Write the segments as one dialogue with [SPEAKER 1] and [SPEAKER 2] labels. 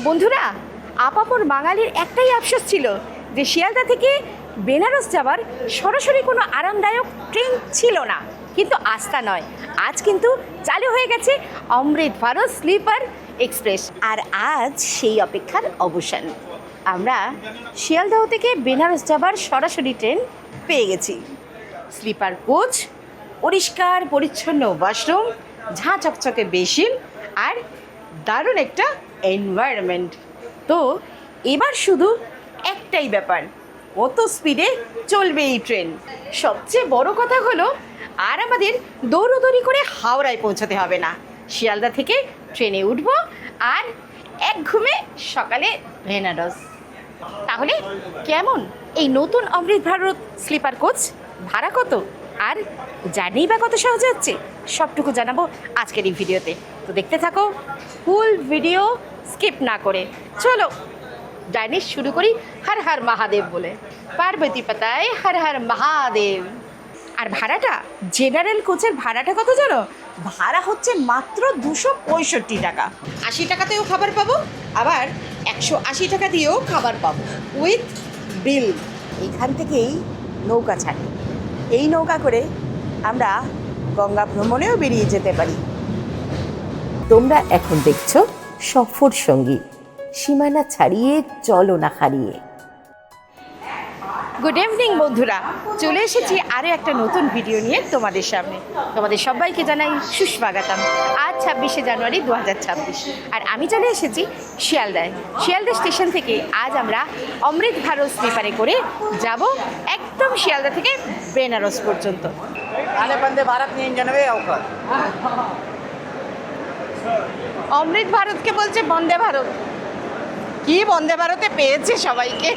[SPEAKER 1] বন্ধুরা, আপামর বাঙালির একটাই আফসোস ছিল যে শিয়ালদা থেকে বেনারস যাওয়ার সরাসরি কোনো আরামদায়ক ট্রেন ছিল না। কিন্তু আজ তা নয়, আজ কিন্তু চালু হয়ে গেছে অমৃত ভারত স্লিপার এক্সপ্রেস। আর আজ সেই অপেক্ষার অবসান। আমরা শিয়ালদহ থেকে বেনারস যাবার সরাসরি ট্রেন পেয়ে গেছি। স্লিপার কোচ, পরিষ্কার পরিচ্ছন্ন ওয়াশরুম, ঝাঁ চকচকে বেসিন আর দারুণ একটা এনভায়রনমেন্ট। তো এবার শুধু একটাই ব্যাপার, কত স্পিডে চলবে এই ট্রেন। সবচেয়ে বড় কথা হলো আর আমাদের দৌড়দৌড়ি করে হাওড়ায় পৌঁছাতে হবে না। শিয়ালদা থেকে ট্রেনে উঠব আর এক ঘুমে সকালে বেনারস। তাহলে কেমন এই নতুন অমৃত ভারত স্লিপার কোচ? ভাড়া কত আর জার্নি বা কত সহজে হচ্ছে, সবটুকু জানাবো আজকের এই ভিডিওতে। তো দেখতে থাকো ফুল ভিডিও স্কিপ না করে। চলো জার্নি শুরু করি হর হর মহাদেব বলে। পার্বতী পাতায় হর হর মহাদেব। আর ভাড়াটা, জেনারেল কোচের ভাড়াটা কত জানো? ভাড়া হচ্ছে মাত্র 265 টাকা। 80 টাকাতেও খাবার পাবো, আবার 180 টাকা দিয়েও খাবার পাবো উইথ বিল। এখান থেকেই নৌকা ছাড়ে, এই নৌকা করে আমরা গঙ্গা ভ্রমণেও বেরিয়ে যেতে পারি। তোমরা এখন দেখছো সফর সঙ্গী, সীমানা ছাড়িয়ে চলো না হারিয়ে। গুড ইভিনিং বন্ধুরা, চলে এসেছি আরও একটা নতুন ভিডিও নিয়ে তোমাদের সামনে। তোমাদের সবাইকে জানাই সুস্বাগতম। আজ 26শে জানুয়ারি 2026, আর আমি চলে এসেছি শিয়ালদায়। শিয়ালদা স্টেশন থেকে আজ আমরা অমৃত ভারত স্লিপারে করে যাব একদম শিয়ালদা থেকে বেনারস পর্যন্ত। অমৃত ভারতকে বলছে বন্দে ভারত। কি বন্দে ভারতে পেয়েছে সবাইকে।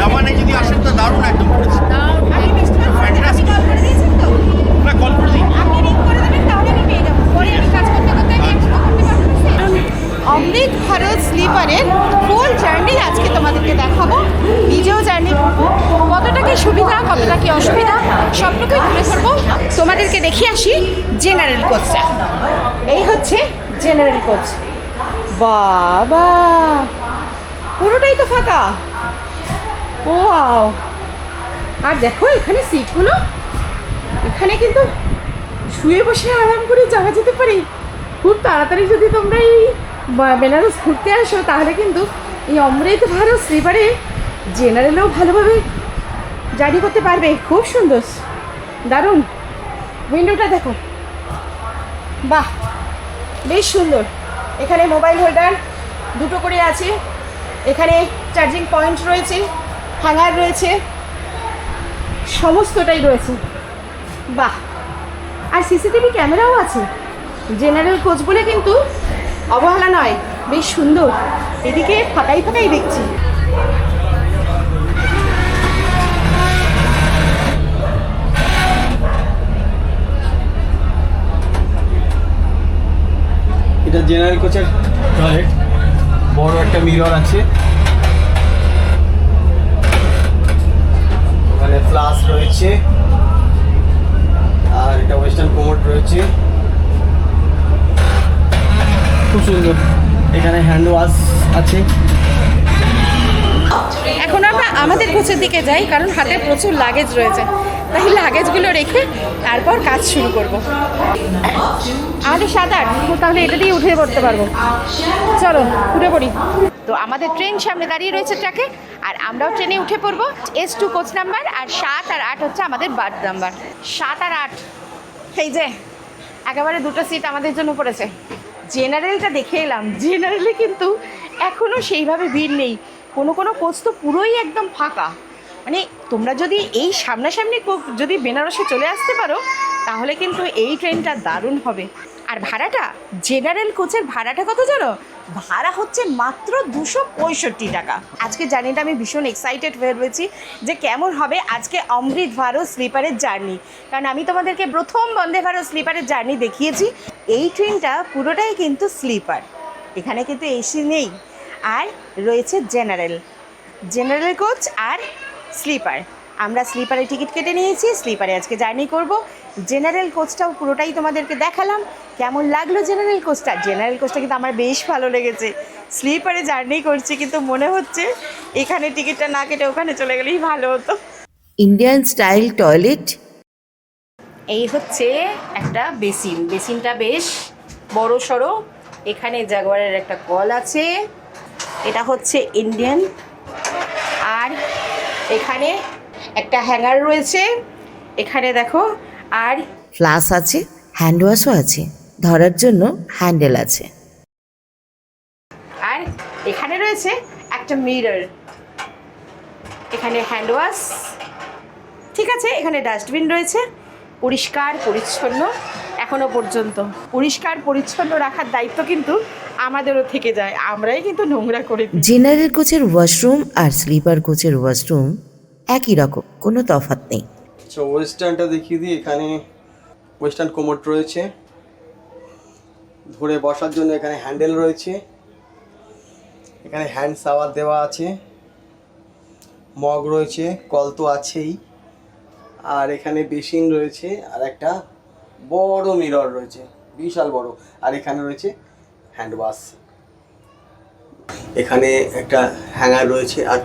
[SPEAKER 2] দামানে যদি আসেন তো দারুণ একদম করেছে।
[SPEAKER 1] অমৃত ভারত স্লিপারের ফুল জার্নি আজকে তোমাদেরকে দেখাবো। নিজেও জার্নি করবো, কতটা কি সুবিধা কতটা কি অসুবিধা সবটুকুই তুলে ধরবো। তোমাদেরকে দেখিয়ে আসি জেনারেল কোচটা। এই হচ্ছে জেনারেল কোচ। বাবা, পুরোটাই তো ফাঁকা। ওয়াও! আর দেখো এখানে সিটগুলো, এখানে কিন্তু শুয়ে বসে আরাম করে যাওয়া যেতে পারে। খুব তাড়াতাড়ি যদি তোমরা এই বেনারস ঘুরতে আসো তাহলে কিন্তু এই অমৃত ভারত স্লিপারে জেনারেলেও ভালোভাবে জার্নি করতে পারবে। খুব সুন্দর, দারুণ। উইন্ডোটা দেখো, বাহ বেশ সুন্দর। এখানে মোবাইল হোল্ডার দুটো করে আছে, এখানে চার্জিং পয়েন্ট রয়েছে, হ্যাঙ্গার রয়েছে, সমস্তটাই রয়েছে। বাহ, আর সিসিটিভি ক্যামেরাও আছে। জেনারেল কোচ বলে কিন্তু অবহেলা নয়, বেশ সুন্দর। এদিকে ফাঁকাই ফাঁকাই দেখছি।
[SPEAKER 2] এটা জেনারেল কোচের টয়লেট, বড় একটা মিরর আছে, ওখানে ফ্লাস রয়েছে, আর এটা ওয়েস্টার্ন কোমোড রয়েছে, খুব সুন্দর। এখানে হ্যান্ড ওয়াশ আছে।
[SPEAKER 1] এখন আমরা আমাদের কোচের দিকে যাই, কারণ হাতে প্রচুর লাগেজ রয়েছে। তাই লাগেজগুলো রেখে তারপর কাজ শুরু করব। আমাদের 7-8, তাহলে এটা দিয়ে উঠে পড়তে পারবো। চলো উঠে পড়ি। তো আমাদের ট্রেন সামনে দাঁড়িয়ে রয়েছে ট্র্যাকে, আর আমরাও ট্রেনে উঠে পড়বো। S2 কোচ নাম্বার, আর 7 আর 8 হচ্ছে আমাদের বার্থ নাম্বার। 7 আর 8, এই যে একেবারে দুটো সিট আমাদের জন্য পড়েছে। জেনারেলটা দেখে এলাম, জেনারেলে কিন্তু এখনও সেইভাবে ভিড় নেই। কোনো কোনো কোচ তো পুরোই একদম ফাঁকা। মানে তোমরা যদি এই সামনাসামনি যদি বেনারসে চলে আসতে পারো তাহলে কিন্তু এই ট্রেনটা দারুণ হবে। আর ভাড়াটা, জেনারেল কোচের ভাড়াটা কত জানো? ভাড়া হচ্ছে মাত্র 265 টাকা। আজকে জার্নিটা আমি ভীষণ এক্সাইটেড হয়ে রয়েছি যে কেমন হবে আজকে অমৃত ভারত স্লিপারের জার্নি। কারণ আমি তোমাদেরকে প্রথম বন্দে ভারত স্লিপারের জার্নি দেখিয়েছি। এই ট্রেনটা পুরোটাই কিন্তু স্লিপার, এখানে কিন্তু এসি নেই। আর রয়েছে জেনারেল কোচ আর স্লিপার। আমরা স্লিপারে টিকিট কেটে নিয়েছি, স্লিপারে আজকে জার্নি করব। জেনারেল কোচটাও পুরোটাই তোমাদেরকে দেখালাম। কেমন লাগলো জেনারেল কোচটা? জেনারেল কোচটা কিন্তু আমার বেশ ভালো লেগেছে। স্লিপারে জার্নি করছি কিন্তু মনে হচ্ছে এখানে টিকিটটা না কেটে ওখানে চলে গেলেই ভালো হতো।
[SPEAKER 3] Indian style toilet.
[SPEAKER 1] এই হচ্ছে একটা বেসিন, বেসিনটা বেশ বড় সড়ো। এখানে জাগুয়ারের একটা কল আছে, এটা হচ্ছে ইন্ডিয়ান। আর এখানে একটা হ্যাঙ্গার রয়েছে, এখানে দেখো। আর
[SPEAKER 3] ফ্লাস আছে, হ্যান্ড ওয়াশও আছে, ধরার জন্য হ্যান্ডেল আছে।
[SPEAKER 1] আর এখানে রয়েছে একটা মিরর, এখানে হ্যান্ড ওয়াশ। ঠিক আছে, এখানে ডাস্টবিন রয়েছে, পরিষ্কার পরিচ্ছন্ন। এখনো পর্যন্ত পরিষ্কার পরিচ্ছন্ন রাখার দায়িত্ব কিন্তু আমাদেরও থেকে যায়, আমরাই কিন্তু নোংরা করে দিই।
[SPEAKER 3] জেনারেল কোচের ওয়াশরুম আর স্লিপার কোচের ওয়াশরুম একই রকম, কোনো তফাৎ নেই।
[SPEAKER 2] আচ্ছা, ওয়েস্টার্নটা দেখিয়ে দিই। এখানে ওয়েস্টার্ন কোমোড রয়েছে, ধরে বসার জন্য এখানে হ্যান্ডেল রয়েছে, এখানে হ্যান্ড শাওয়ার দেওয়া আছে, মগ রয়েছে, কল তো আছেই, আর এখানে বেসিন রয়েছে, আর একটা বড় মিরর রয়েছে, বিশাল বড়। আর এখানে রয়েছে হ্যান্ড ওয়াশ, এখানে একটা হ্যাঙ্গার রয়েছে, আর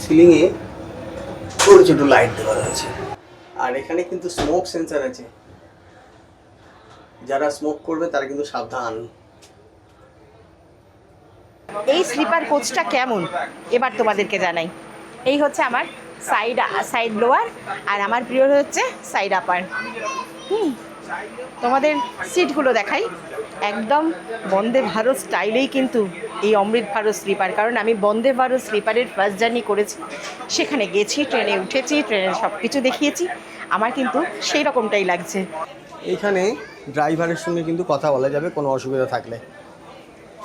[SPEAKER 2] সিলিংয়ে ছোট ছোট লাইট দেওয়া রয়েছে। আর এখানে কিন্তু স্মোক সেন্সার আছে, যারা স্মোক করবে তারা কিন্তু সাবধান।
[SPEAKER 1] এই স্লিপার কোচটা কেমন এবার তোমাদেরকে জানাই। এই হচ্ছে আমার সাইড লোয়ার, আর আমার প্রিয় হচ্ছে সাইড আপার। তোমাদের সিটগুলো দেখাই, একদম বন্দে ভারত স্টাইলেই কিন্তু এই অমৃত ভারত স্লিপার। কারণ আমি বন্দে ভারত স্লিপারের ফার্স্ট জার্নি করেছি, সেখানে গেছি, ট্রেনে উঠেছি, ট্রেনের সব কিছু দেখিয়েছি, আমার কিন্তু সেই রকমটাই লাগছে।
[SPEAKER 2] এইখানে ড্রাইভারের সঙ্গে কিন্তু কথা বলা যাবে কোনো অসুবিধা থাকলে।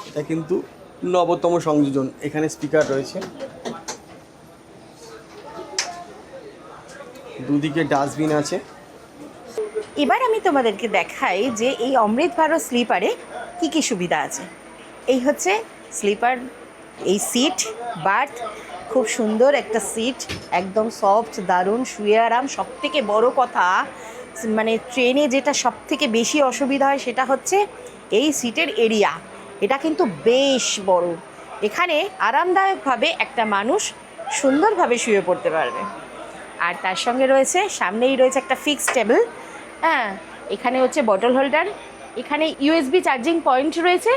[SPEAKER 2] এটা কিন্তু নবতম সংযোজন। এখানে স্পিকার রয়েছে, দুদিকে ডাস্টবিন আছে।
[SPEAKER 1] এবার আমি তোমাদেরকে দেখাই যে এই অমৃত ভারত স্লিপারে কী কী সুবিধা আছে। এই হচ্ছে স্লিপার, এই সিট বার্থ, খুব সুন্দর একটা সিট, একদম সফট, দারুণ, শুয়ে আরাম। সবথেকে বড় কথা, মানে ট্রেনে যেটা সবথেকে বেশি অসুবিধা হয় সেটা হচ্ছে এই সিটের এরিয়া। এটা কিন্তু বেশ বড়, এখানে আরামদায়কভাবে একটা মানুষ সুন্দরভাবে শুয়ে পড়তে পারবে। আর তার সঙ্গে রয়েছে, সামনেই রয়েছে একটা ফিক্সড টেবিল। হ্যাঁ, এখানে হচ্ছে বটল হোল্ডার, এখানে ইউএসবি চার্জিং পয়েন্ট রয়েছে,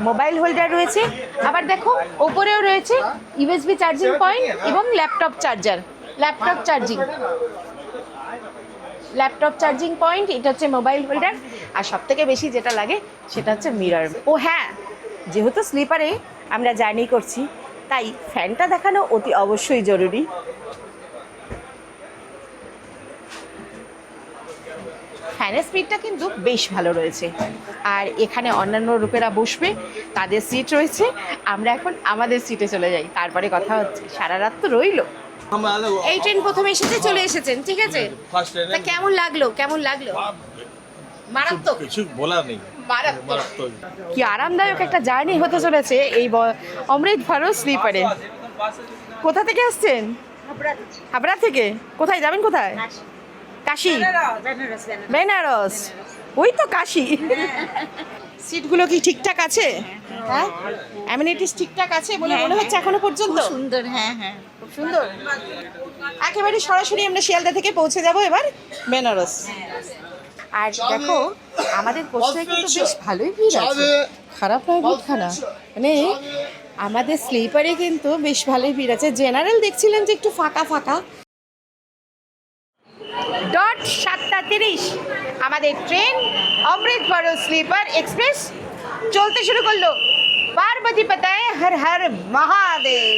[SPEAKER 1] মোবাইল হোল্ডার রয়েছে, আবার দেখো ওপরেও রয়েছে ইউএসবি চার্জিং পয়েন্ট এবং ল্যাপটপ চার্জিং পয়েন্ট। এটা হচ্ছে মোবাইল হোল্ডার। আর সবথেকে বেশি যেটা লাগে সেটা হচ্ছে মিরর। ও হ্যাঁ, যেহেতু স্লিপারে আমরা জার্নি করছি, তাই ফ্যানটা দেখানো অতি অবশ্যই জরুরি। ফ্যানের স্পিডটা কিন্তু বেশ ভালো রয়েছে। আর এখানে অন্যান্য লোকেরা বসবে, তাদের সিট রয়েছে, আমরা এখন আমাদের সিটে চলে যাই, তারপরে কথা হচ্ছে। সারা রাত তো রইলো। এই ট্রেন প্রথমে এসেছে, চলে এসেছেন, ঠিক আছে। তা কেমন লাগলো মারাত্মক,
[SPEAKER 4] কিছু বলার নেই।
[SPEAKER 1] মারাত্মক। কি আরামদায়ক একটা জার্নি হতে চলেছে এই অমৃত ভারত স্লিপারে। কোথা থেকে আসছেন? হাবড়া থেকে। কোথায় যাবেন? কোথায়? কাশি, বেনারস। ওই তো কাশি। সিটগুলো কি ঠিকঠাক আছে? হ্যাঁ, অ্যামিনিটিস ঠিকঠাক আছে বলে মনে হচ্ছে এখনো পর্যন্ত?
[SPEAKER 5] সুন্দর, হ্যাঁ হ্যাঁ,
[SPEAKER 1] খুব সুন্দর। একেবারে সরাসরি আমরা শিয়ালদা থেকে পৌঁছে যাব এবার বেনারস। আর দেখো, আমাদের কোচটায় কিন্তু বেশ ভালোই ভিড় আছে, খারাপ নয় ভিড়খানা। মানে আমাদের স্লিপারে কিন্তু বেশ ভালোই ভিড় আছে। জেনারেল দেখছিলাম যে একটু ফাঁকা ফাঁকা। ডট 7:30 আমাদের ট্রেন অমৃত ভারত স্লিপার এক্সপ্রেস চলতে শুরু করলো। পার্বতী পতায় হর হর মহাদেব।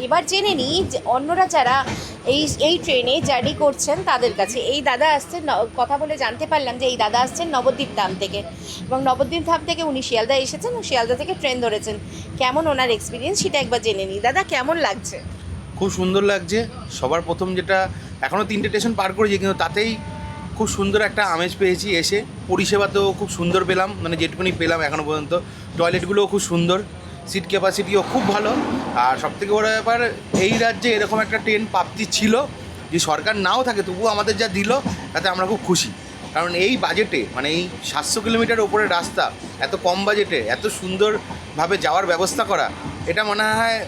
[SPEAKER 1] এবার জেনে নিই যে অন্যরা যারা এই ট্রেনে জার্নি করছেন তাদের কাছে। এই দাদা আসছেন, কথা বলে জানতে পারলাম যে এই দাদা আসছেন নবদ্বীপ ধাম থেকে, এবং নবদ্বীপ ধাম থেকে উনি শিয়ালদা এসেছেন, শিয়ালদা থেকে ট্রেন ধরেছেন। কেমন ওনার এক্সপিরিয়েন্স সেটা একবার জেনে নিই। দাদা কেমন লাগছে?
[SPEAKER 4] খুব সুন্দর লাগছে। সবার প্রথম যেটা, এখনও 3টে স্টেশন পার করেছি, কিন্তু তাতেই খুব সুন্দর একটা আমেজ পেয়েছি এসে। পরিষেবাতেও খুব সুন্দর পেলাম, মানে যেটুকুনি পেলাম এখনও পর্যন্ত। টয়লেটগুলোও খুব সুন্দর, সিট ক্যাপাসিটিও খুব ভালো। আর সবথেকে বড় ব্যাপার, এই রাজ্যে এরকম একটা ট্রেন প্রাপ্তি ছিল, যে সরকার নাও থাকে তবুও আমাদের যা দিল তাতে আমরা খুব খুশি। কারণ এই বাজেটে, মানে এই 700 কিলোমিটার ওপরের রাস্তা, এত কম বাজেটে এত সুন্দরভাবে যাওয়ার ব্যবস্থা করা, এটা মনে হয়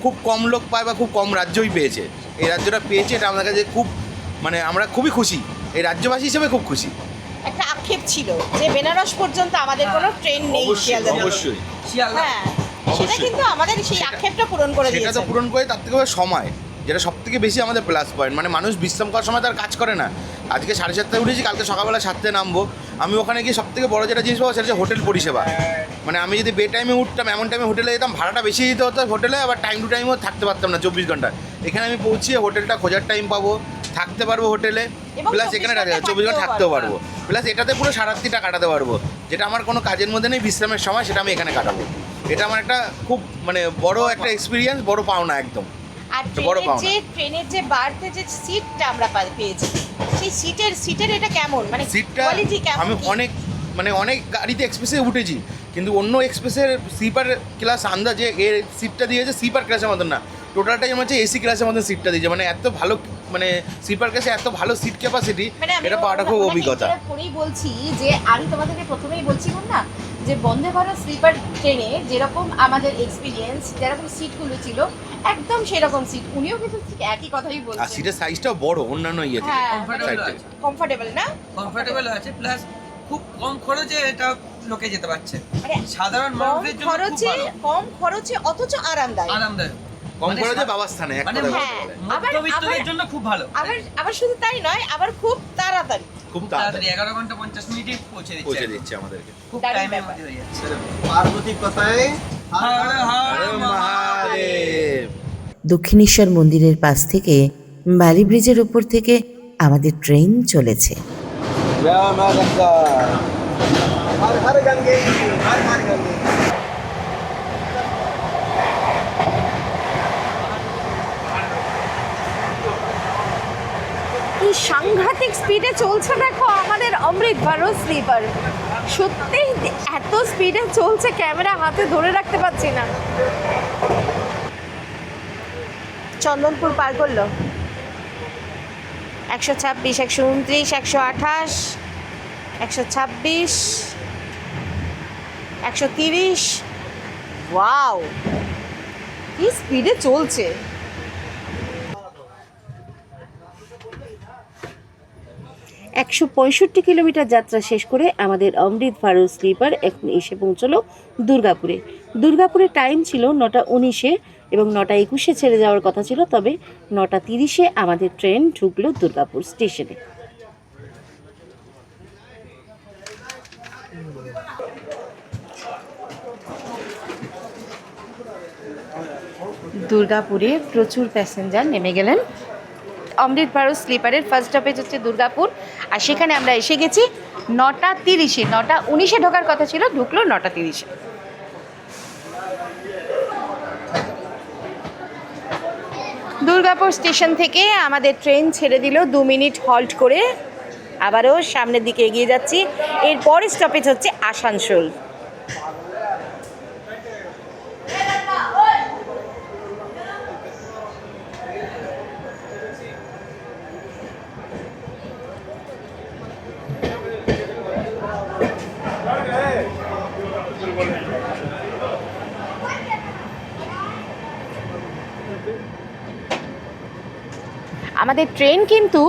[SPEAKER 4] খুব কম লোক পায় বা খুব কম রাজ্যই পেয়েছে। এই রাজ্যটা পেয়েছে, এটা আমাদের কাছে খুব, মানে আমরা খুবই খুশি, এই রাজ্যবাসী হিসেবে খুব খুশি।
[SPEAKER 1] একটা আক্ষেপ ছিল যে বেনারস পর্যন্ত আমাদের কোনো ট্রেন নেই শিয়ালদা থেকে।
[SPEAKER 4] অবশ্যই
[SPEAKER 1] হ্যাঁ, সেটা
[SPEAKER 4] অবশ্যই।
[SPEAKER 1] কিন্তু আমাদের সেই আক্ষেপটা পূরণ করে
[SPEAKER 4] সেটা তো
[SPEAKER 1] দিয়েছে।
[SPEAKER 4] পূরণ করে, তার থেকে বড় সময়, যেটা সব থেকে বেশি আমাদের প্লাস পয়েন্ট। মানে মানুষ বিশ্রাম করার সময় তার কাজ করে না। আজকে 7:30টায় উঠেছি, কালকে সকালবেলা 7টায় নামবো। আমি ওখানে গিয়ে সব থেকে বড় যেটা জিনিস পাবো সেটা হচ্ছে হোটেল পরিষেবা। মানে আমি যদি বে টাইমে উঠতাম, এমন টাইমে হোটেলে যেতাম, ভাড়াটা বেশি দিতে হতো হোটেলে, আবার টাইম টু টাইমও থাকতে পারতাম না 24 ঘন্টা। এখানে আমি পৌঁছিয়ে হোটেলটা খোঁজার টাইম পাবো, থাকতে পারবো হোটেলে,
[SPEAKER 1] এবং
[SPEAKER 4] প্লাস এখানে 24 ঘন্টা থাকতেও পারবো, প্লাস এটাতে পুরো সারাত্রিটা কাটাতে পারবো। যেটা আমার কোনো কাজের মধ্যে নেই, বিশ্রামের সময়, সেটা আমি এখানে কাটাবো। এটা আমার একটা খুব, মানে বড় একটা এক্সপিরিয়েন্স, বড় পাওনা একদম।
[SPEAKER 1] আর
[SPEAKER 4] বড় পাওনা।
[SPEAKER 1] ট্রেনের যে বার্থে যে সিটটা আমরা পেয়েছি, সেই সিটের এটা কেমন, মানে
[SPEAKER 4] সিটটা
[SPEAKER 1] কোয়ালিটি কেমন?
[SPEAKER 4] আমি অনেক গাড়িতে এক্সপ্রেসে উঠেছি, কিন্তু অন্য এক্সপ্রেসের স্লিপার ক্লাস আন্দাজে এর সিটটা দিয়েছে স্লিপার ক্লাসের মতন না, টোটালটাই আমার হচ্ছে এসি ক্লাসের মতন সিটটা দিয়েছে। মানে এত ভালো, মানে স্লিপার ক্লাসে এত ভালো সিট ক্যাপাসিটি, এটা পাওয়াটা খুব অভিজ্ঞতা।
[SPEAKER 1] করেই বলছি যে আমি তোমাদেরকে প্রথমেই বলছিলাম না যে বন্দে ভারত স্লিপার ট্রেনে যেরকম আমাদের এক্সপিরিয়েন্স, যেরকম সিটগুলো ছিল একদম সেরকম সিট। উনিও কিন্তু ঠিক একই কথাই
[SPEAKER 4] আর
[SPEAKER 1] বলছেন।
[SPEAKER 4] সিটের সাইজটাও বড় অন্যান্য ইয়ে থেকে,
[SPEAKER 1] হ্যাঁ,
[SPEAKER 4] সাইড থেকে।
[SPEAKER 1] কমফোর্টেবল না?
[SPEAKER 5] কমফোর্টেবল আছে, প্লাস খুব কম খরচে এটা লোকে যেতে পারছে।
[SPEAKER 1] মানে
[SPEAKER 5] সাধারণ
[SPEAKER 1] কম
[SPEAKER 5] মানুষদের জন্য খুব
[SPEAKER 1] খরচে,
[SPEAKER 5] ভালো,
[SPEAKER 1] কম খরচে অথচ আরামদায়ক।
[SPEAKER 5] আরামদায়ক,
[SPEAKER 4] কম
[SPEAKER 5] মানে
[SPEAKER 4] খরচে বাবাস্থানে এক
[SPEAKER 5] মানে
[SPEAKER 4] কথায় বলতে
[SPEAKER 1] হ্যাঁ।
[SPEAKER 4] গেলে।
[SPEAKER 5] মধ্যবিত্তদের জন্য খুব ভালো।
[SPEAKER 1] আবার শুধু তাই নয়, আবার খুব তাড়াতাড়ি।
[SPEAKER 4] খুব
[SPEAKER 5] খুব
[SPEAKER 4] তাড়াতাড়ি
[SPEAKER 5] তাড়াতাড়ি 11 ঘন্টা 50 মিনিটে পৌঁছে
[SPEAKER 4] পৌঁছে
[SPEAKER 5] দিচ্ছে,
[SPEAKER 4] দিচ্ছে আমাদেরকে।
[SPEAKER 5] খুব
[SPEAKER 1] দারুণ
[SPEAKER 5] টাইমের
[SPEAKER 1] ব্যাপার।
[SPEAKER 5] মধ্যে হয়ে যাচ্ছে।
[SPEAKER 2] পার্বতী কথায়
[SPEAKER 5] হর হর
[SPEAKER 4] আরে মহাদেব।
[SPEAKER 3] দক্ষিণেশ্বর মন্দিরের পাশ থেকে বালি ব্রিজের উপর থেকে আমাদের ট্রেন চলেছে।
[SPEAKER 2] জয় মা গঙ্গা, হর হর গঙ্গে, হর হর গঙ্গে।
[SPEAKER 1] কি সাংঘাতিক স্পিডে চলছে দেখো আমাদের অমৃত ভারত স্লিপার। সত্যি এত স্পিডে চলছে, ক্যামেরা হাতে ধরে রাখতে পারছি না। চন্দনপুর পার করলো 126, 129, 128, 126, 130। ওয়াও, কি স্পিডে চলছে। 165 কিলোমিটার যাত্রা শেষ করে আমাদের অমৃত ভারত স্লিপার এখন এসে পৌঁছলো দুর্গাপুরে। দুর্গাপুরের টাইম ছিল 9:19 এবং 9:21 ছেড়ে যাওয়ার কথা ছিল, তবে 9:30 আমাদের ট্রেন ঢুকলো দুর্গাপুর স্টেশনে। দুর্গাপুরে প্রচুর প্যাসেঞ্জার নেমে গেলেন। অমৃত ভারত স্লিপারের ফার্স্ট স্টপেজ হচ্ছে দুর্গাপুর, আর সেখানে আমরা এসে গেছি 9:30। 9:19 ঢোকার কথা ছিল, ঢুকলো 9:30। দুর্গাপুর স্টেশন থেকে আমাদের ট্রেন ছেড়ে দিল 2 মিনিট হল্ট করে। আবারও সামনের দিকে এগিয়ে যাচ্ছি। এরপরের স্টপেজ হচ্ছে আসানসোল। আমাদের ট্রেন কিন্তু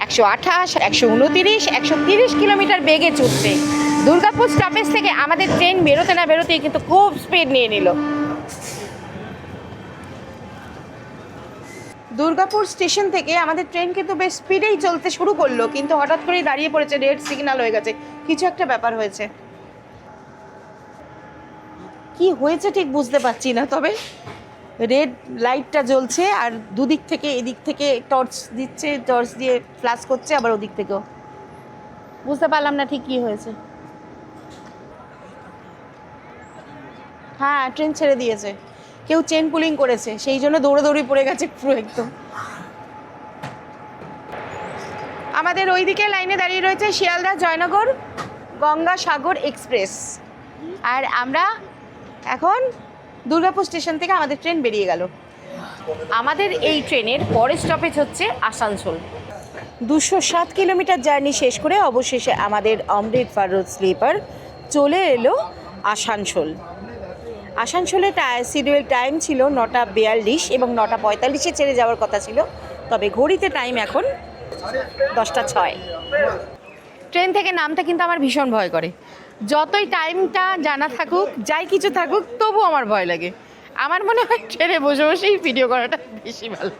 [SPEAKER 1] 128, 129, 130 কিলোমিটার বেগে ছুটছে। দুর্গাপুর স্টপেজ থেকে আমাদের ট্রেন বেরোতে না বেরোতেই কিন্তু খুব স্পিড নিয়ে নিল। দুর্গাপুর স্টেশন থেকে আমাদের ট্রেন কিন্তু বেশ স্পিডেই চলতে শুরু করলো, কিন্তু হঠাৎ করেই দাঁড়িয়ে পড়েছে, রেড সিগন্যাল হয়ে গেছে। কিছু একটা ব্যাপার হয়েছে, কি হয়েছে ঠিক বুঝতে পারছি না, তবে রেড লাইটটা জ্বলছে আর দুদিক থেকে এদিক থেকে টর্চ দিচ্ছে, টর্চ দিয়ে ফ্ল্যাশ করছে, আবার ওদিক থেকেও। বুঝতে পারলাম না ঠিক কী হয়েছে। হ্যাঁ, ট্রেন ছেড়ে দিয়েছে, কেউ চেন পুলিং করেছে, সেই জন্য দৌড়াদৌড়ি পড়ে গেছে পুরো একদম। আমাদের ওইদিকে লাইনে দাঁড়িয়ে রয়েছে শিয়ালদা জয়নগর গঙ্গাসাগর এক্সপ্রেস, আর আমরা এখন দুর্গাপুর স্টেশন থেকে আমাদের ট্রেন বেরিয়ে গেল। আমাদের এই ট্রেনের পরের স্টপেজ হচ্ছে আসানসোল। 207 কিলোমিটার জার্নি শেষ করে অবশেষে আমাদের অমৃত ফারুক স্লিপার চলে এলো আসানসোল। আসানসোলে শিডিউল টাইম ছিল 9:42 এবং 9:45-এ ছেড়ে যাওয়ার কথা ছিল, তবে ঘড়িতে টাইম এখন 10:06। ট্রেন থেকে নামতে কিন্তু আমার ভীষণ ভয় করে, যতই টাইমটা জানা থাকুক, যাই কিছু থাকুক, তবু আমার ভয় লাগে। আমার মনে হয় ট্রেনে বসে বসেই ভিডিও করাটা বেশি ভালো।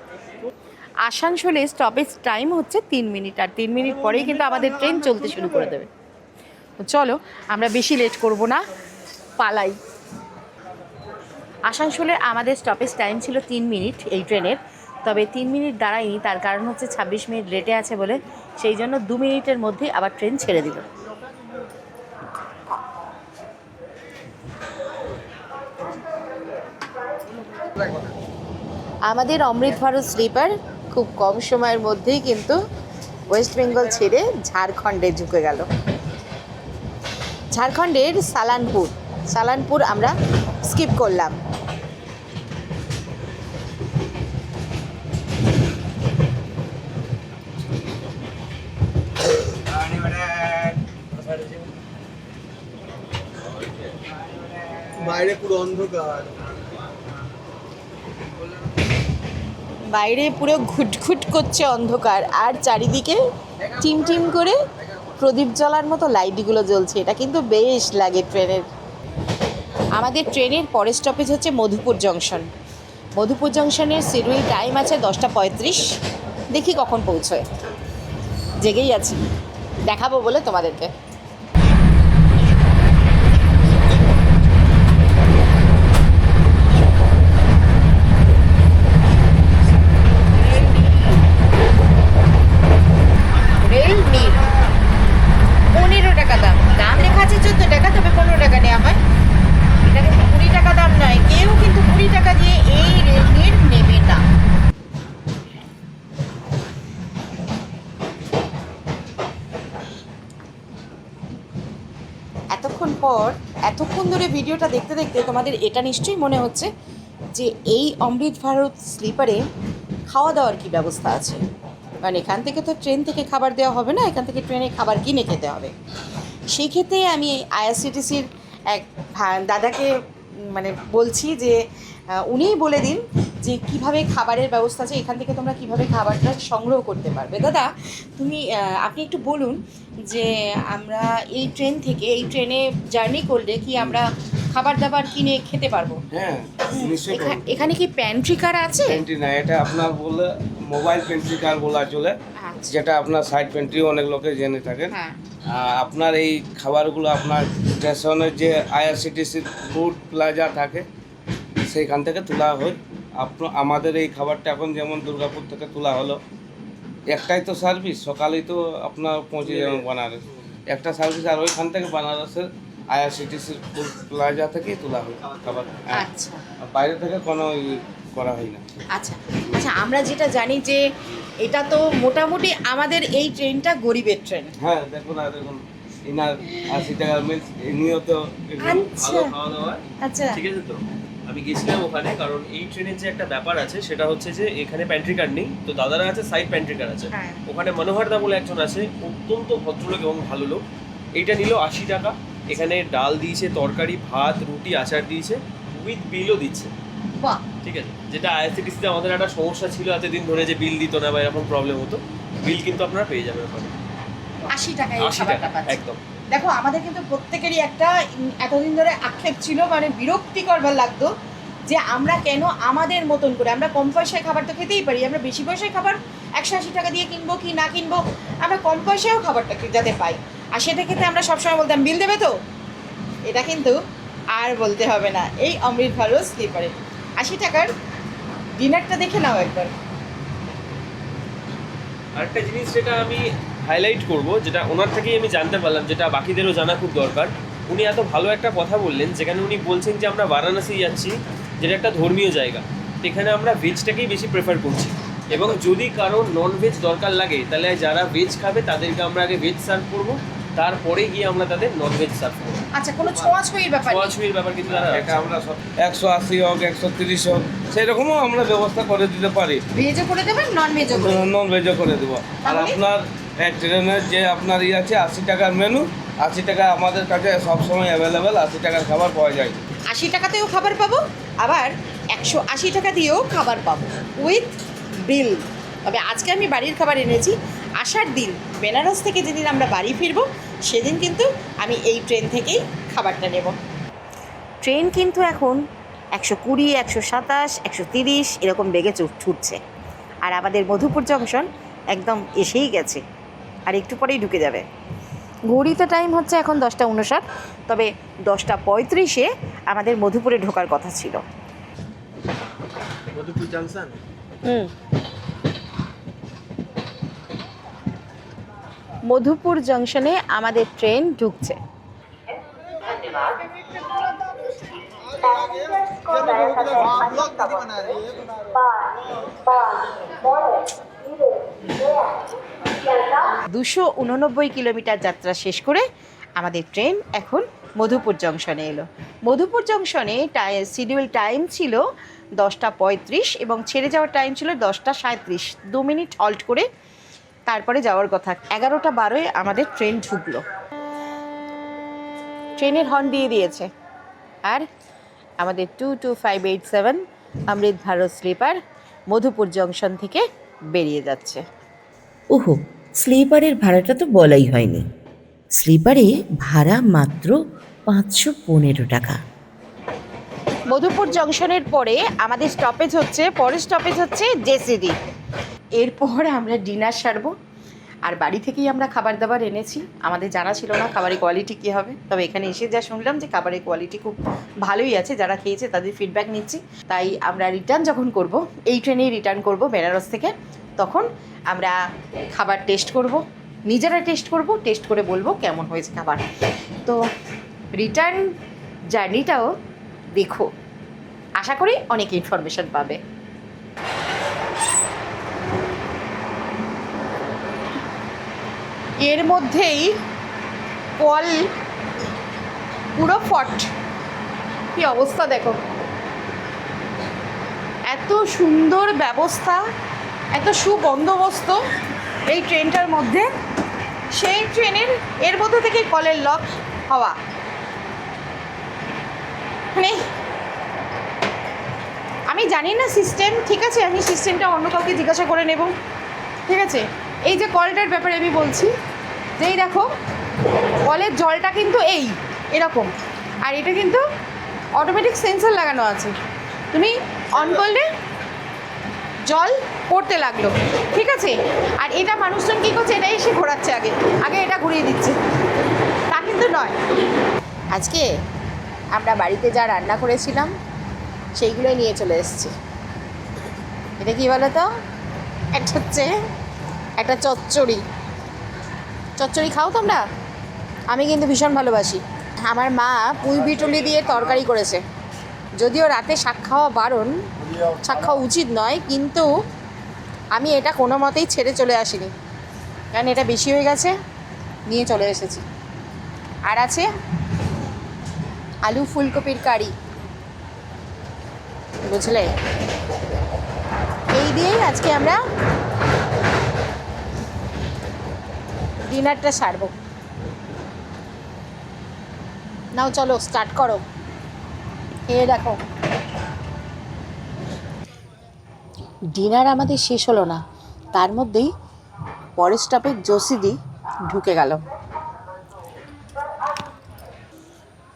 [SPEAKER 1] আসানসোলে স্টপেজ টাইম হচ্ছে 3 মিনিট, আর 3 মিনিট পরেই কিন্তু আমাদের ট্রেন চলতে শুরু করে দেবে। তো চলো, আমরা বেশি লেট করব না, পালাই। আসানসোলে আমাদের স্টপেজ টাইম ছিল 3 মিনিট এই ট্রেনের, তবে 3 মিনিট দাঁড়ায়নি, তার কারণ হচ্ছে 26 মিনিট লেটে আছে বলে, সেই জন্য 2 মিনিটের মধ্যেই আবার ট্রেন ছেড়ে দিল। আমাদের অমৃত ভারত স্লিপার খুব কম সময়ের মধ্যেই কিন্তু ওয়েস্ট বেঙ্গল ছেড়ে ঝাড়খণ্ডে ঢুকে গেল। ঝাড়খণ্ডের সালানপুর আমরা স্কিপ করলাম।
[SPEAKER 2] বাইরে পুরো অন্ধকার,
[SPEAKER 1] বাইরে পুরো ঘুটঘুট করছে অন্ধকার, আর চারিদিকে টিম টিম করে প্রদীপ জ্বলার মতো লাইটগুলো জ্বলছে। এটা কিন্তু বেশ লাগে ট্রেনের। আমাদের ট্রেনের পরের স্টপেজ হচ্ছে মধুপুর জংশন। মধুপুর জংশনের শিডিউল টাইম আছে 10:35। দেখি কখন পৌঁছয়, জেগেই আছি, দেখাবো বলে তোমাদেরকে। রেল নীল 15 টাকা দাম, দাম লেখা আছে 14 টাকা, তবে 15 টাকা নেওয়া হয়। এটা কিন্তু 20 টাকা দাম নয়, কেউ কিন্তু 20 টাকা দিয়ে এই রেল নীল নেবে না। এতক্ষণ ধরে ভিডিওটা দেখতে দেখতে তোমাদের এটা নিশ্চয়ই মনে হচ্ছে যে এই অমৃত ভারত স্লিপারে খাওয়া দাওয়ার কী ব্যবস্থা আছে। কারণ এখান থেকে তো ট্রেন থেকে খাবার দেওয়া হবে না, এখান থেকে ট্রেনে খাবার কিনে খেতে হবে। সেই ক্ষেত্রে আমি আইআরসিটিসির এক দাদাকে মানে বলছি যে উনিই বলে দিন যে কিভাবে খাবারের ব্যবস্থা আছে, এখান থেকে তোমরা কিভাবে খাবারটা সংগ্রহ করতে পারবে। দাদা, আপনি একটু বলুন যে আমরা এই ট্রেনে জার্নি করলে কি আমরা খাবার দাবার কিনে খেতে পারবো?
[SPEAKER 6] হ্যাঁ, নিশ্চয়ই।
[SPEAKER 1] এখানে কি প্যান্ট্রি কার আছে?
[SPEAKER 6] প্যান্ট্রি না, এটা আপনার বলে মোবাইল প্যান্ট্রি কার বলা চলে,
[SPEAKER 1] আচ্ছা।
[SPEAKER 6] যেটা আপনার সাইড প্যান্ট্রি অনেক লোকে জেনে থাকেন।
[SPEAKER 1] হ্যাঁ।
[SPEAKER 6] আপনার এই খাবারগুলো আপনার স্টেশনের যে আইআরসিটিসি ফুড প্লাজা থাকে সেইখান থেকে তোলা হয়। আমাদের এই খাবারটা এখন যেমন দুর্গাপুর থেকে তোলা হলো, একটাই তো সার্ভিস, সকালেই তো আপনার পৌঁছে যাবেন বানারস, একটা সার্ভিস, আর ওইখান থেকে বানারসের আইআরসিটিসির ফুড প্লাজা থেকেই তোলা হয় খাবার।
[SPEAKER 1] আচ্ছা,
[SPEAKER 6] বাইরে থেকে কোনো করা হয় না।
[SPEAKER 1] আচ্ছা আচ্ছা, আমরা যেটা জানি যে এটা তো মোটামুটি আমাদের এই ট্রেনটা গরিবের ট্রেন।
[SPEAKER 6] হ্যাঁ, দেখুন ইনার 80 টাকার মিলস, ইনিও তো
[SPEAKER 1] আচ্ছা
[SPEAKER 7] ভালো খাওয়া দাওয়া,
[SPEAKER 1] আচ্ছা,
[SPEAKER 7] ঠিক আছে। তো আমি গেছিলাম ওখানে, কারণ এই ট্রেনের যে একটা ব্যাপার আছে সেটা হচ্ছে যে এখানে প্যান্ট্রি কার নেই, তো দাদারা আছে, সাইড প্যান্ট্রি কার আছে।
[SPEAKER 1] হ্যাঁ।
[SPEAKER 7] ওখানে মনোহর দা বলে একজন আছে, অত্যন্ত ভদ্রলোক এবং ভালো লোক। এইটা নিল 80 টাকা। এখানে ডাল দিয়েছে, তরকারি, ভাত, রুটি, আচার দিয়েছে, উইথ বিলও দিচ্ছে।
[SPEAKER 1] বাহ,
[SPEAKER 7] ঠিক আছে, যেটা আইআরসিটিসিতে আমাদের একটা সমস্যা ছিল এতদিন ধরে, যে বিল দিত না বা এরকম প্রবলেম হতো। বিল কিন্তু আপনারা পেয়ে যাবেন ওখানে
[SPEAKER 1] 80 টাকায়
[SPEAKER 7] 80 টাকা একদম।
[SPEAKER 1] দেখো, আমাদের কিন্তু প্রত্যেকেরই একটা এতদিন ধরে আক্ষেপ ছিল, মানে বিরক্তিকর লাগতো যে আমরা কেন আমাদের মতন করে, আমরা কম পয়সায় খাবার তো খেতেই পারি, আমরা বেশি পয়সায় খাবার 180 টাকা দিয়ে কিনবো কি না কিনবো, আমরা কম পয়সায়ও খাবারটা যাতে পাই। আর সেটা ক্ষেত্রে আমরা সবসময় বলতাম বিল দেবে তো। এটা কিন্তু আর বলতে হবে না এই অমৃত ভারত স্লিপারে। 80 টাকার ডিনারটা দেখে নাও একবার।
[SPEAKER 7] আরেকটা জিনিস যেটা আমি হাইলাইট করব, যেটা ওনার থেকেই আমি জানতে পারলাম, যেটা বাকিদেরও জানা খুব দরকার। উনি এত ভালো একটা কথা বললেন, যেখানে উনি বলছেন যে আমরা বারাণসী যাচ্ছি, যেটা একটা ধর্মীয় জায়গা, তো এখানে আমরা ভেজটাকেই বেশি প্রেফার করছি। এবং যদি কারো নন ভেজ দরকার লাগে, তাহলে যারা ভেজ খাবে তাদেরকে আমরা আগে ভেজ সার্ভ করবো, তারপরে গিয়ে আমরা তাদের নন ভেজ সার্ভ করবো।
[SPEAKER 1] আচ্ছা, কোনো ছোঁয়াছুঁয়ির ব্যাপার নেই?
[SPEAKER 7] ছোঁয়াছুঁয়ির ব্যাপার কিন্তু তারা
[SPEAKER 6] এটা আমরা 180 হোক 130 হোক সেরকমও আমরা ব্যবস্থা করে দিতে পারি,
[SPEAKER 1] ভেজও করে দেবেন, নন ভেজও করে দেবেন।
[SPEAKER 6] নন ভেজও করে দেবো। আর
[SPEAKER 1] তাহলে?
[SPEAKER 6] আপনার এক ট্রেনের যে আপনার আছে 80 টাকার মেনু, 80 টাকা আমাদের কাছে সবসময় অ্যাভেলেবেল, 80 টাকার খাবার পাওয়া যায়।
[SPEAKER 1] 80 টাকাতেও খাবার পাবো, আবার 180 টাকা দিয়েও খাবার পাবো উইথ বিল। তবে আজকে আমি বাড়ির খাবার এনেছি। আসার দিন বেনারস থেকে যেদিন আমরা বাড়ি ফিরবো, সেদিন কিন্তু আমি এই ট্রেন থেকেই খাবারটা নেব। ট্রেন কিন্তু এখন 120, 127, 130 এরকম বেগে ছুটছে। আর আমাদের মধুপুর জংশন একদম এসেই গেছে, আর একটু পরেই ঢুকে যাবে। ঘড়িতে টাইম হচ্ছে এখন 10:59, তবে 10:35-এ আমাদের মধুপুরে ঢোকার কথা ছিল।
[SPEAKER 7] মধুপুর জাংশন।
[SPEAKER 1] মধুপুর জংশনে আমাদের ট্রেন ঢুকছে। দুশো 89 কিলোমিটার যাত্রা শেষ করে আমাদের ট্রেন এখন মধুপুর জংশনে এলো। মধুপুর জংশনে শিডিউল টাইম ছিল 10:35 এবং ছেড়ে যাওয়ার টাইম ছিল 10:37। 2 মিনিট হল্ট করে তারপরে যাওয়ার কথা। 11:12-এ আমাদের ট্রেন ঢুকলো। ট্রেনের হর্ন দিয়ে দিয়েছে, আর আমাদের 22587 অমৃত ভারত স্লিপার মধুপুর জংশন থেকে বেরিয়ে যাচ্ছে।
[SPEAKER 3] ওহো, স্লিপারের ভাড়াটা তো বলাই হয়নি। স্লিপারে ভাড়া মাত্র 515 টাকা।
[SPEAKER 1] মধুপুর জংশনের পরে আমাদের স্টপেজ হচ্ছে, পরের স্টপেজ হচ্ছে জেসিডি। এরপর আমরা ডিনার সারবো। আর বাড়ি থেকেই আমরা খাবার দাবার এনেছি, আমাদের জানা ছিল না খাবারের কোয়ালিটি কী হবে। তবে এখানে এসে যা শুনলাম যে খাবারের কোয়ালিটি খুব ভালোই আছে, যারা খেয়েছে তাদের ফিডব্যাক নিচ্ছি। তাই আমরা রিটার্ন যখন করব, এই ট্রেনেই রিটার্ন করব বেনারস থেকে, তখন আমরা খাবার টেস্ট করব, নিজেরা টেস্ট করব, টেস্ট করে বলবো কেমন হয়েছে খাবার। তো রিটার্ন জার্নিটাও দেখো, আশা করি অনেক ইনফরমেশন পাবে। এর মধ্যেই কল পুরো ফট, কি অবস্থা দেখো। এত সুন্দর ব্যবস্থা, এত সুবন্দোবস্ত এই ট্রেনটার মধ্যে। সেই ট্রেনের এর মধ্যে থেকে কলের লক হওয়া, মানে আমি জানি না সিস্টেম, ঠিক আছে, আমি সিস্টেমটা অন্য কাউকে জিজ্ঞাসা করে নেব, ঠিক আছে। এই যে কলটার ব্যাপারে আমি বলছি, যে এই দেখো কলের জলটা কিন্তু এরকম, আর এটা কিন্তু অটোমেটিক সেন্সর লাগানো আছে। তুমি অন করলে জল পড়তে লাগলো, ঠিক আছে। আর এটা মানুষজন কী করছে, এটা এসে ঘোরাচ্ছে, আগে আগে এটা ঘুরিয়ে দিচ্ছে, তা কিন্তু নয়। আজকে আমরা বাড়িতে যা রান্না করেছিলাম সেইগুলোই নিয়ে চলে এসেছি। এটা কী বলো তো, একটা হচ্ছে একটা চচ্চড়ি। চচ্চড়ি খাও তোমরা? আমি কিন্তু ভীষণ ভালোবাসি। আমার মা পুঁই বিটুলি দিয়ে তরকারি করেছে, যদিও রাতে শাক খাওয়া বারণ, শাক খাওয়া উচিত নয়, কিন্তু আমি এটা কোনো মতেই ছেড়ে চলে আসিনি, কারণ এটা বেশি হয়ে গেছে, নিয়ে চলে এসেছি। আর আছে আলু ফুলকপির কারি, বুঝলে। এই দিয়েই আজকে আমরা ডিনারটা সারবো। নাও চলো স্টার্ট করো। দেখো ডিনার আমাদের শেষ হলো না, তার মধ্যেই পরের স্টপে জসিডি ঢুকে গেল।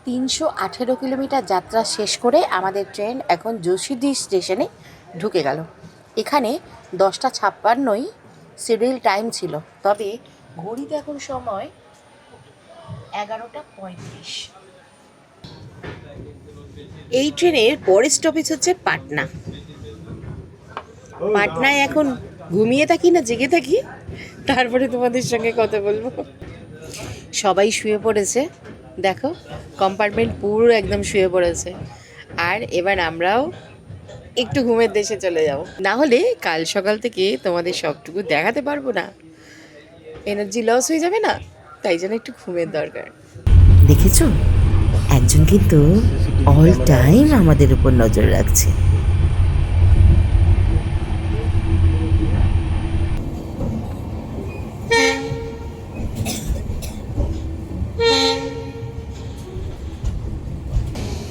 [SPEAKER 1] 318 কিলোমিটার যাত্রা শেষ করে আমাদের ট্রেন এখন জসিডি স্টেশনে ঢুকে গেল। এখানে 10:56 শিডিউল টাইম ছিল, তবে ঘড়িতে এখন সময় 11:35।
[SPEAKER 3] এই ট্রেনের পরের স্টপেজ হচ্ছে পাটনা। পাটনায় এখন ঘুমিয়ে থাকি না জেগে থাকি, তারপরে তোমাদের সঙ্গে কথা বলবো। সবাই শুয়ে পড়েছে, দেখো কম্পার্টমেন্ট পুরো একদম শুয়ে পড়েছে। আর এবার আমরাও একটু ঘুমের দেশে চলে যাব, না হলে কাল সকাল থেকে তোমাদের সবটুকু দেখাতে পারবো না, এনার্জি লস হয়ে যাবে না, তাই জন্য একটু ঘুমের দরকার। দেখেছো, একজন কিন্তু অল টাইম আমাদের উপর নজর রাখছে।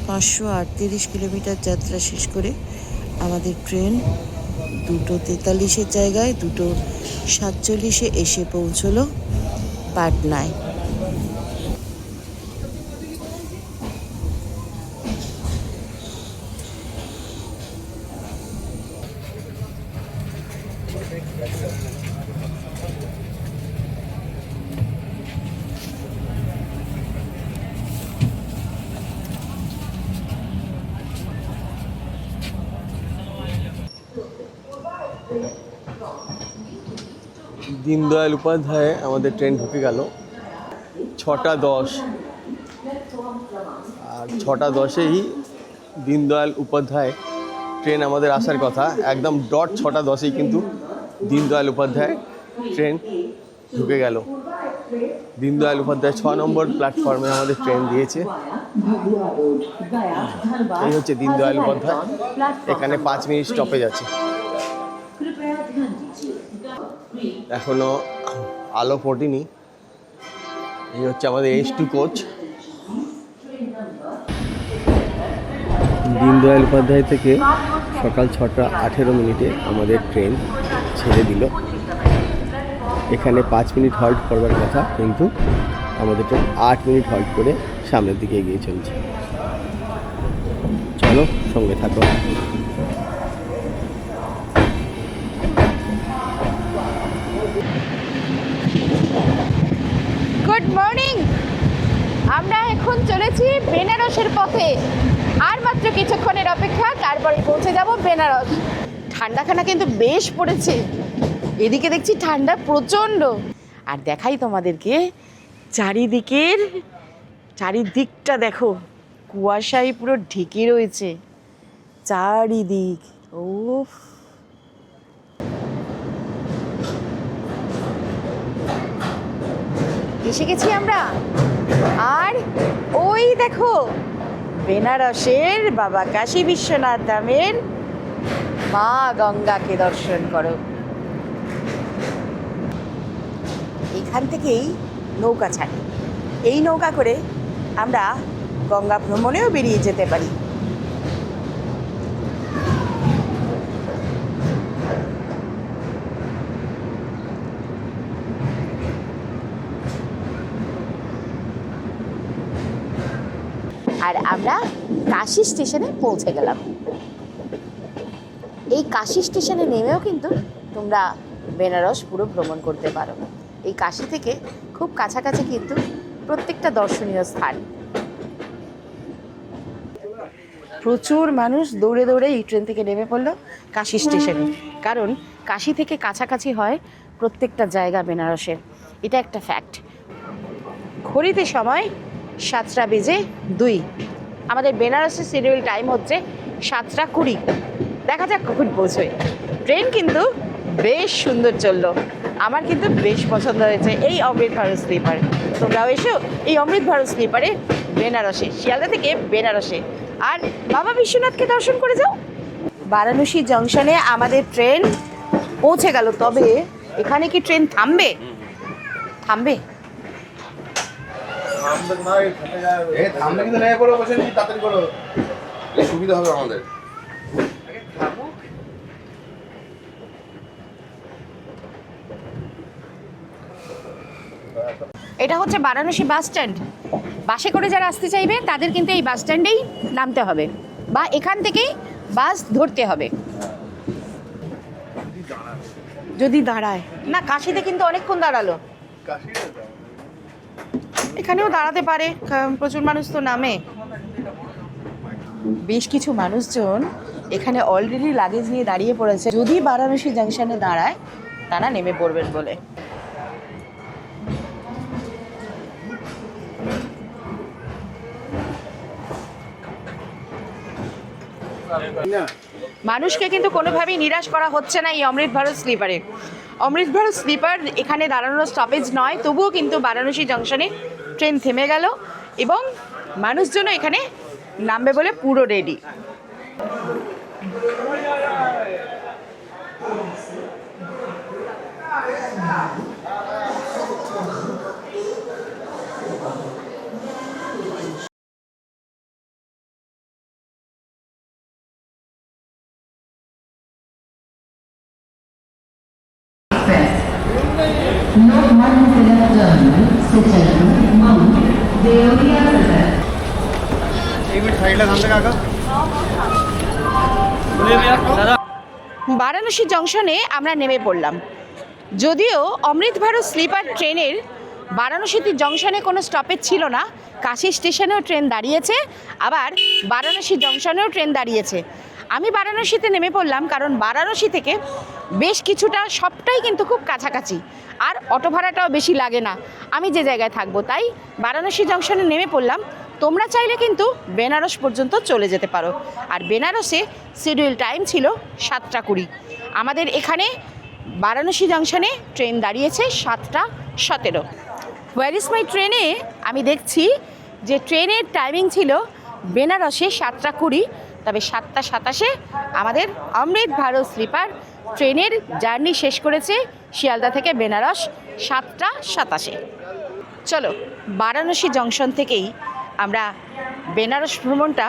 [SPEAKER 3] পাঁচশো 38 কিলোমিটার যাত্রা শেষ করে আমাদের ট্রেন 2:43-এর জায়গায় 2:47-এ এসে পৌঁছলো পাটনায়।
[SPEAKER 2] দীনদয়াল উপাধ্যায়ে আমাদের ট্রেন ঢুকে গেল 6:10, আর 6:10-এই দীনদয়াল উপাধ্যায় ট্রেন আমাদের আসার কথা। একদম ডট 6:10-এই কিন্তু দীনদয়াল উপাধ্যায় ট্রেন ঢুকে গেল। দীনদয়াল উপাধ্যায় 6 নম্বর প্ল্যাটফর্মে আমাদের ট্রেন দিয়েছে। এই হচ্ছে দীনদয়াল উপাধ্যায়, এখানে 5 মিনিট স্টপেজ আছে। এখনো আলো ফোটেনি। এই হচ্ছে আমাদের H2 কোচ। দীনদয়াল উপাধ্যায় থেকে সকাল 6:18 আমাদের ট্রেন ছেড়ে দিল। এখানে 5 মিনিট হল্ট করবার কথা, কিন্তু আমাদের ট্রেন 8 মিনিট হল্ট করে সামনের দিকে এগিয়ে চলছে। চলো সঙ্গে থাকো।
[SPEAKER 1] Good morning. আমরা এখন চলেছি বেনারসের পথে। আর মাত্র কিছুক্ষণের অপেক্ষা, তারপরে পৌঁছে যাব বেনারস। ঠান্ডাখানা কিন্তু বেশ পড়েছে, এদিকে দেখছি ঠান্ডা প্রচণ্ড। আর দেখাই তোমাদেরকে চারিদিকটা দেখো, কুয়াশায় পুরো ঢেকে রয়েছে চারিদিক। উফ, এসে গেছি আমরা। আর ওই দেখো বেনারসের বাবা কাশী বিশ্বনাথ ধামের মা গঙ্গাকে দর্শন করো। এখান থেকেই নৌকা ছাড়ে, এই নৌকা করে আমরা গঙ্গা ভ্রমণেও বেরিয়ে যেতে পারি। আর আমরা কাশী স্টেশনে পৌঁছে গেলাম। এই কাশী স্টেশনে নেমেও কিন্তু তোমরা বেনারস পুরো ভ্রমণ করতে পারো। এই কাশী থেকে খুব কাছাকাছি কিন্তু প্রত্যেকটা দর্শনীয় স্থান। প্রচুর মানুষ দৌড়ে দৌড়ে এই ট্রেন থেকে নেমে পড়লো কাশী স্টেশনে, কারণ কাশী থেকে কাছাকাছি হয় প্রত্যেকটা জায়গা বেনারসের, এটা একটা ফ্যাক্ট। ঘড়িতে সময় 7:02। আমাদের বেনারসের শিডিউল টাইম হচ্ছে 7:20। দেখা যাক কখন পৌঁছয়। ট্রেন কিন্তু বেশ সুন্দর চললো, আমার কিন্তু বেশ পছন্দ হয়েছে এই অমৃত ভারত স্লিপার। তোমরাও এসো এই অমৃত ভারত স্লিপারে বেনারসে, শিয়ালদা থেকে বেনারসে, আর বাবা বিশ্বনাথকে দর্শন করে যাও। বারাণসী জংশনে আমাদের ট্রেন পৌঁছে গেল, তবে এখানে কি ট্রেন থামবে? থামবে
[SPEAKER 4] কিন্তু নেমে পড়ো, বসে নি, তাড়াতাড়ি করো, সুবিধা হবে আমাদের।
[SPEAKER 1] এটা হচ্ছে বারাণসী বাস স্ট্যান্ড। বাসে করে যারা আসতে চাইবে তাদের কিন্তু এই বাস স্ট্যান্ডেই নামতে হবে, বা এখান থেকেই বাস ধরতে হবে যদি দাঁড়ায়। না, কাশিতে কিন্তু অনেকক্ষণ দাঁড়ালো, এখানেও দাঁড়াতে পারে, প্রচুর মানুষ তো নামে।
[SPEAKER 3] বেশ কিছু মানুষজন এখানে অলরেডি লাগেজ নিয়ে দাঁড়িয়ে পড়েছে, যদি বারাণসী জাংশনে দাঁড়ায় তারা নেমে পড়বেন বলে। মানুষকে কিন্তু কোনোভাবেই নিরাশ করা হচ্ছে না এই অমৃত ভারত স্লিপারে। অমৃত ভারত স্লিপার এখানে দাঁড়ানোর স্টপেজ নয়, তবুও কিন্তু বারাণসী জংশনে ট্রেন থেমে গেল এবং মানুষজনও এখানে নামবে বলে পুরো রেডি। বারাণসী জংশনে আমরা নেমে পড়লাম। যদিও অমৃত ভারত স্লিপার ট্রেনের বারাণসীতে জংশনে কোনো স্টপেজ ছিল না, কাশী স্টেশনেও ট্রেন দাঁড়িয়েছে, আবার বারাণসী জংশনেও ট্রেন দাঁড়িয়েছে। আমি বারাণসীতে নেমে পড়লাম কারণ বারাণসী থেকে বেশ কিছুটা, সবটাই কিন্তু খুব কাছাকাছি, আর অটো ভাড়াটাও বেশি লাগে না আমি যে জায়গায় থাকবো, তাই বারাণসী জংশনে নেমে পড়লাম। তোমরা চাইলে কিন্তু বেনারস পর্যন্ত চলে যেতে পারো। আর বেনারসে শিডিউল টাইম ছিল 7:20। আমাদের এখানে বারাণসী জংশনে ট্রেন দাঁড়িয়েছে 7:17। হোয়ার ইজ মাই ট্রেনে আমি দেখছি যে ট্রেনের টাইমিং ছিল বেনারসে 7:20, তবে 7:27 আমাদের অমৃত ভারত স্লিপার ট্রেনের জার্নি শেষ করেছে শিয়ালদা থেকে বেনারস 7:27। চলো বারাণসী জংশন থেকেই আমরা বেনারস ভ্রমণটা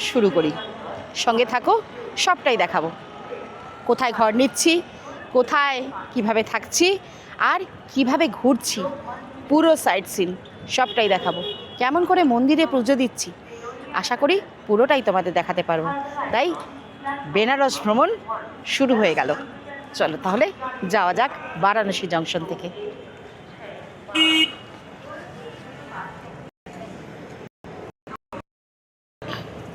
[SPEAKER 3] শুরু করি। সঙ্গে থাকো, সবটাই দেখাবো। কোথায় ঘর নিচ্ছি, কোথায় কিভাবে থাকছি, আর কিভাবে ঘুরছি, পুরো সাইট সিন সবটাই দেখাবো। কেমন করে মন্দিরে পুজো দিচ্ছি, আশা করি পুরোটাই তোমাদের দেখাতে পারবো। তাই বেনারস ভ্রমণ শুরু হয়ে গেল। চলো তাহলে যাওয়া যাক বারাণসী জংশন থেকে।